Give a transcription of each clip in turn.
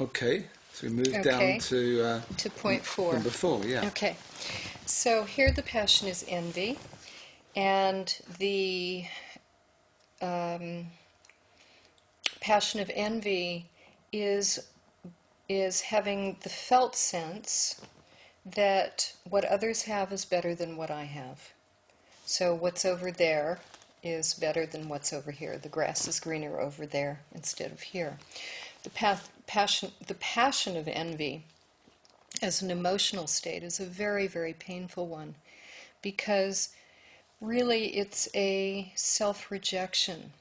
Okay, so we move down to point 4. number 4, yeah. Okay, so here the passion is envy, and the passion of envy is having the felt sense that what others have is better than what I have. So what's over there is better than what's over here. The grass is greener over there instead of here. The passion of envy as an emotional state is a very, very painful one, because really it's a self-rejection.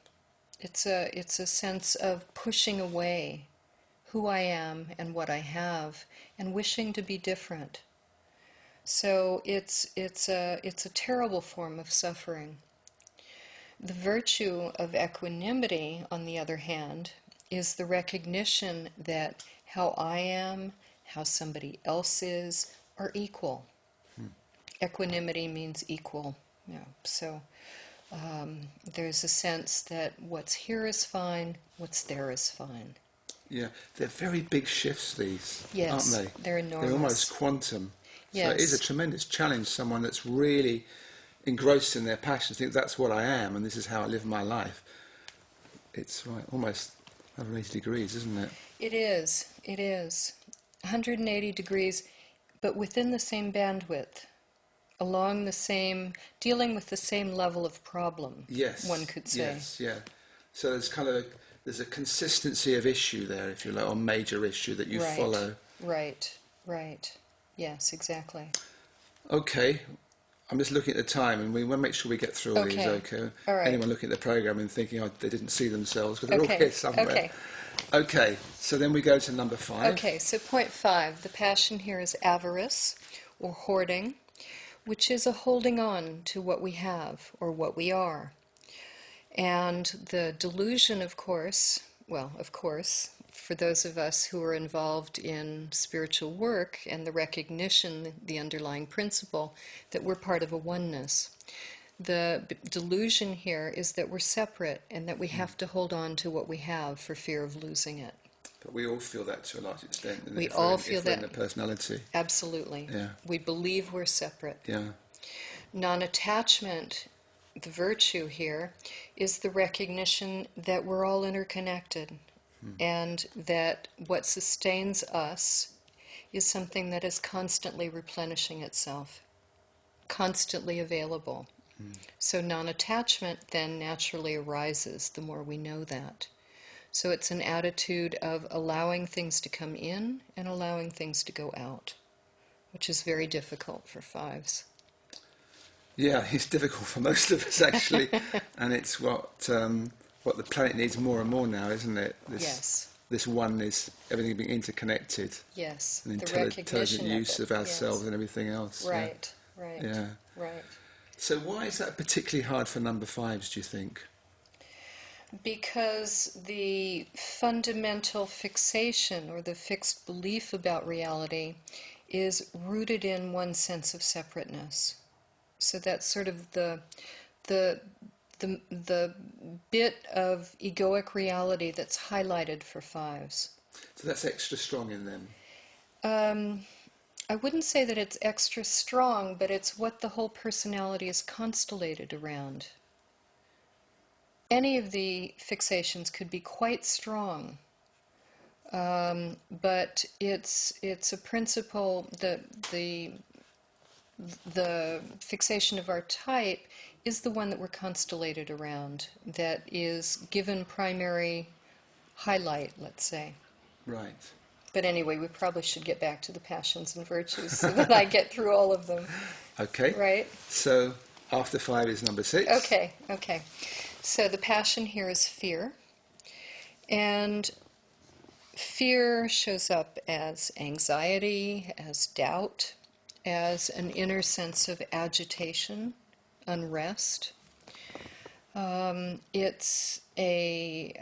It's a sense of pushing away who I am and what I have and wishing to be different. So it's a terrible form of suffering. The virtue of equanimity, on the other hand, is the recognition that how I am, how somebody else is, are equal. Equanimity means equal. So there's a sense that what's here is fine, what's there is fine. Yeah, they're very big shifts, these, Yes, aren't they? they're enormous. They're almost quantum. Yes. So it is a tremendous challenge. Someone that's really engrossed in their passion thinks that's what I am and this is how I live my life. It's right, almost 180 degrees, isn't it? It is. 180 degrees, but within the same bandwidth, along the same, dealing with the same level of problem, yes, one could say. Yes, yeah. So there's a consistency of issue there, if you like, or major issue that you follow. Right. Yes, exactly. Okay, I'm just looking at the time, and we want to make sure we get through all these, okay? All right. Anyone looking at the programme and thinking, oh, they didn't see themselves, because they're all here somewhere. Okay, so then we go to number 5. Okay, so point 5, the passion here is avarice, or hoarding, which is a holding on to what we have, or what we are. And the delusion, of course, for those of us who are involved in spiritual work and the recognition, the underlying principle, that we're part of a oneness. The delusion here is that we're separate and that we have to hold on to what we have for fear of losing it. But we all feel that to a large extent. We all feel that. In the personality. Absolutely. Yeah. We believe we're separate. Yeah. Non-attachment, the virtue here, is the recognition that we're all interconnected and that what sustains us is something that is constantly replenishing itself, constantly available. So non-attachment then naturally arises the more we know that. So it's an attitude of allowing things to come in and allowing things to go out, which is very difficult for 5s. Yeah, it's difficult for most of us, actually. And it's what the planet needs more and more now, isn't it? Yes. This oneness, everything being interconnected. Yes. And the intelligent use of ourselves and everything else. Right. Yeah. Right. So why is that particularly hard for number 5s, do you think? Because the fundamental fixation or the fixed belief about reality is rooted in one sense of separateness. So that's sort of the bit of egoic reality that's highlighted for 5s. So that's extra strong in them? I wouldn't say that it's extra strong, but it's what the whole personality is constellated around. Any of the fixations could be quite strong, but it's a principle that the fixation of our type is the one that we're constellated around, that is given primary highlight, let's say. Right. But anyway, we probably should get back to the passions and virtues so that I get through all of them. Okay. Right? So after 5 is number 6. Okay. So the passion here is fear. And fear shows up as anxiety, as doubt, as an inner sense of agitation, unrest. It's a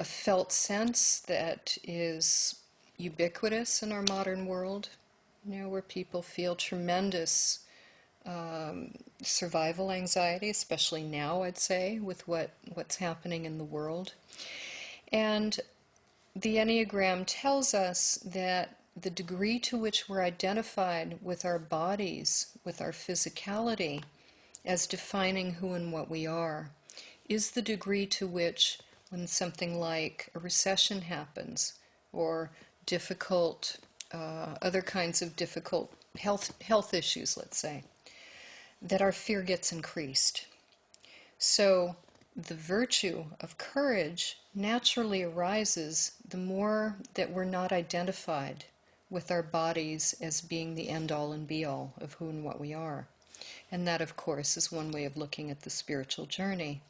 felt sense that is ubiquitous in our modern world, where people feel tremendous survival anxiety, especially now, I'd say, with what's happening in the world. And the Enneagram tells us that the degree to which we're identified with our bodies, with our physicality, as defining who and what we are, is the degree to which, when something like a recession happens, or difficult, other kinds of difficult health issues, let's say, that our fear gets increased. So the virtue of courage naturally arises the more that we're not identified with our bodies as being the end-all and be-all of who and what we are. And that, of course, is one way of looking at the spiritual journey.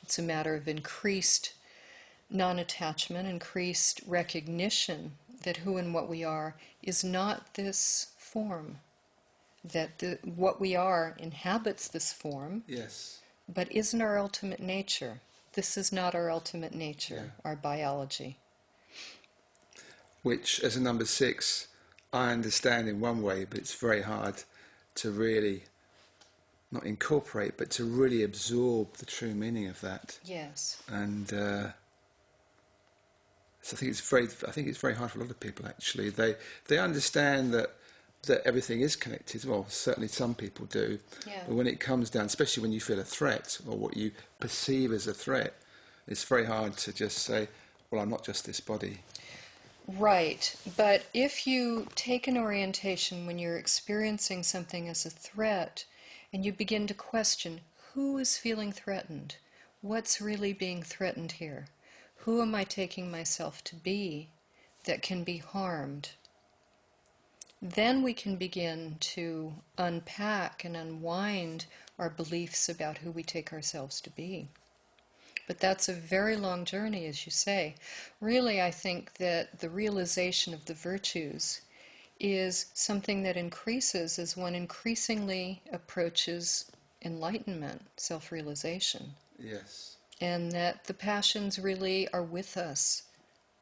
It's a matter of increased non-attachment, increased recognition that who and what we are is not this form, that what we are inhabits this form, Yes. but isn't our ultimate nature. This is not our ultimate nature, our biology. Which, as a number 6, I understand in one way, but it's very hard to really, not incorporate, but to really absorb the true meaning of that. Yes. And so I think it's very hard for a lot of people, actually. They understand that everything is connected. Well, certainly some people do. Yeah. But when it comes down, especially when you feel a threat or what you perceive as a threat, it's very hard to just say, well, I'm not just this body. Right. But if you take an orientation when you're experiencing something as a threat, and you begin to question, who is feeling threatened? What's really being threatened here? Who am I taking myself to be that can be harmed? Then we can begin to unpack and unwind our beliefs about who we take ourselves to be. But that's a very long journey, as you say. Really, I think that the realization of the virtues is something that increases as one increasingly approaches enlightenment, self-realization. Yes. And that the passions really are with us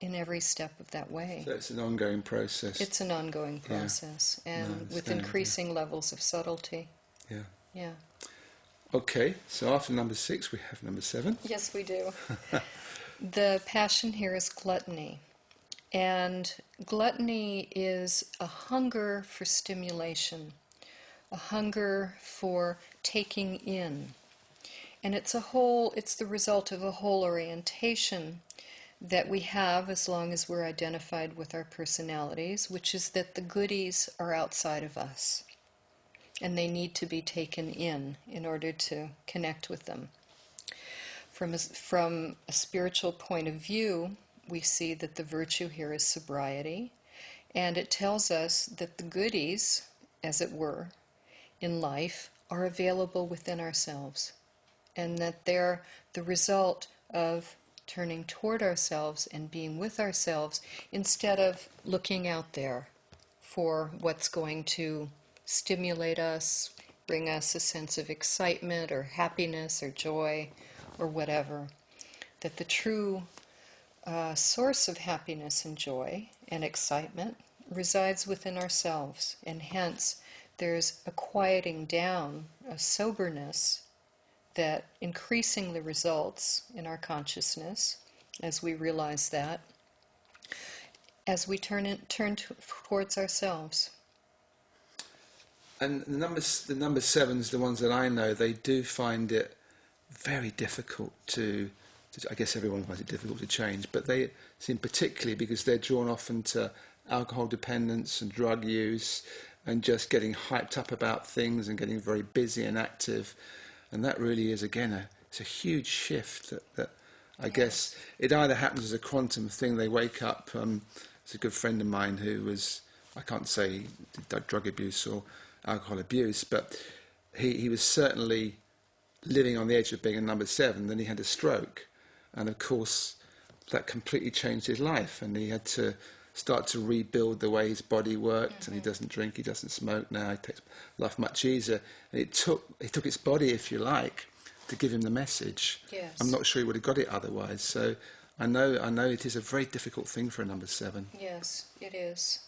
in every step of that way. So it's an ongoing process. It's an ongoing process, and with increasing levels of subtlety. Yeah. Yeah. Okay, so after number 6, we have number 7. Yes, we do. The passion here is gluttony. And gluttony is a hunger for stimulation, a hunger for taking in. And it's the result of a whole orientation that we have as long as we're identified with our personalities, which is that the goodies are outside of us. And they need to be taken in order to connect with them. From a spiritual point of view, we see that the virtue here is sobriety, and it tells us that the goodies, as it were, in life are available within ourselves, and that they're the result of turning toward ourselves and being with ourselves instead of looking out there for what's going to stimulate us, bring us a sense of excitement or happiness or joy or whatever. That the true source of happiness and joy and excitement resides within ourselves, and hence there's a quieting down, a soberness that increasingly results in our consciousness as we realize that, as we turn towards ourselves. And the number 7s, the ones that I know, they do find it very difficult to I guess everyone finds it difficult to change, but they seem particularly because they're drawn often to alcohol dependence and drug use and just getting hyped up about things and getting very busy and active. And that really is, again, it's a huge shift that I guess it either happens as a quantum thing. They wake up, it's a good friend of mine who was, I can't say drug abuse or alcohol abuse, but he was certainly living on the edge of being a number 7. Then he had a stroke. And of course, that completely changed his life, and he had to start to rebuild the way his body worked. And he doesn't drink, he doesn't smoke now. He takes life much easier. And it took his body, if you like, to give him the message. Yes. I'm not sure he would have got it otherwise. So I know it is a very difficult thing for a number 7. Yes, it is.